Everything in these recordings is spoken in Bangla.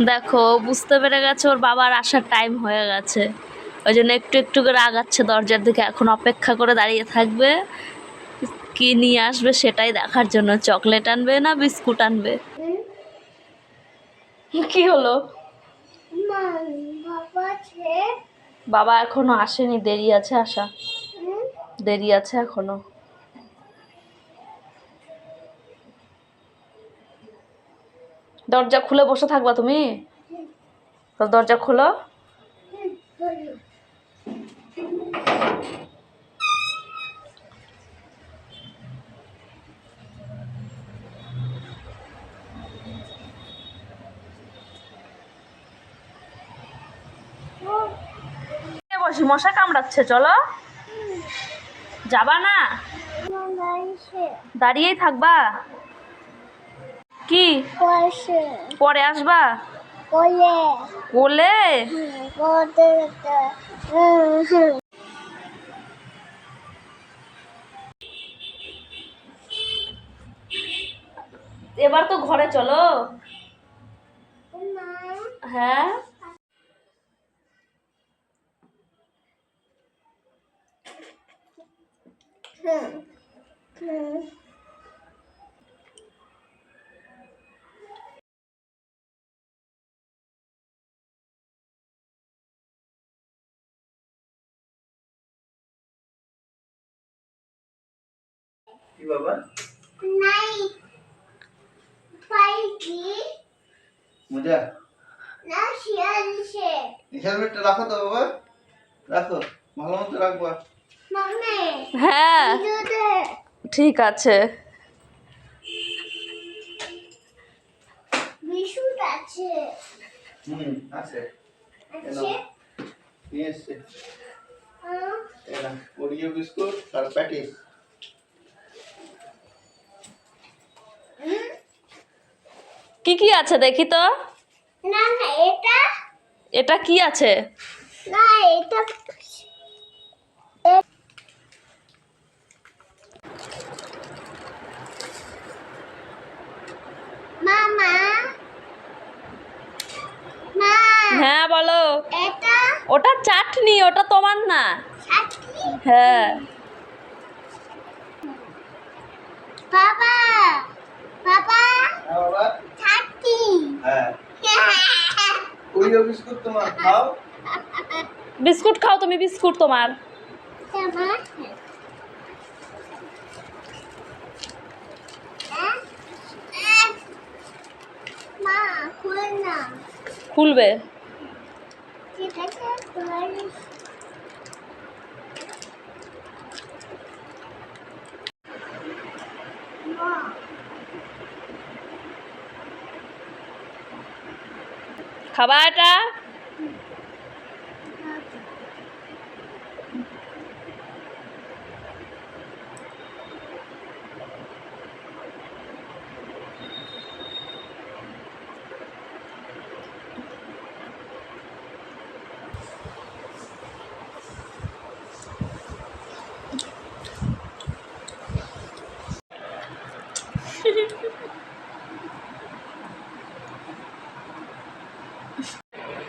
দেখো বুঝতে পেরে গেছে ওর বাবার আসার টাইম হয়ে গেছে, ওই জন্য একটু একটু করে আগাচ্ছে দরজার দিকে। এখন অপেক্ষা করে দাঁড়িয়ে থাকবে কি নিয়ে আসবে সেটাই দেখার জন্য। চকলেট আনবে না বিস্কুট আনবে? কি হলো? বাবা এখনো আসেনি, দেরি আছে আসা, দেরি আছে এখনো। দরজা খুলে বসে থাকবা তুমি? দরজা খোলো। বসি, মশা কামড়াচ্ছে, চলো। যাবা না? দাঁড়িয়েই থাকবা? কি পরে আসবা? কোলে? এবার তো ঘরে চলো। হ্যাঁ কি বাবা? নাই পাইকি মজা না শিয়ালছে। হেলমেটটা রাখো তো বাবা, রাখো, ভালো মতো রাখবা। মাম্মি হ্যাঁ ঠিক আছে। বিস্কুট আছে? আছে। আছে নিয়ে এসছে। এরা ওরিও বিস্কুট আর প্যাটিস। কি কি আছে দেখি তো। না না এটা এটা কি আছে? না এটা মামা মা। হ্যাঁ বলো। এটা ওটা চাটনি, ওটা তোমার না। চাটনি? হ্যাঁ বাবা বাবা হ্যাঁ বাবা। চাটনি। হ্যাঁ ওরিও বিস্কুট তোমার, খাও। বিস্কুট খাও তুমি, বিস্কুট তোমার। মা খুল না। খুলবে। ঠিক আছে খুল। মা খাবা এটা?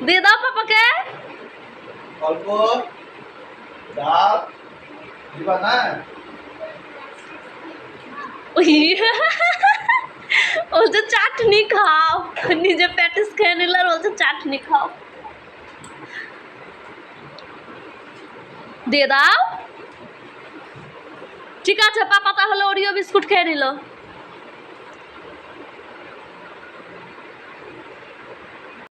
দিয়ে দাও পাপাকে। অল্প ডাব দিবা না? বলছে চাটনি খাও, নিজে প্যাটিস খেয়ে নিল আর বলছে চাটনি খাও। দিয়ে দাও। ঠিক আছে পাপা তাহলে ওরিও বিস্কুট খেয়ে নিল।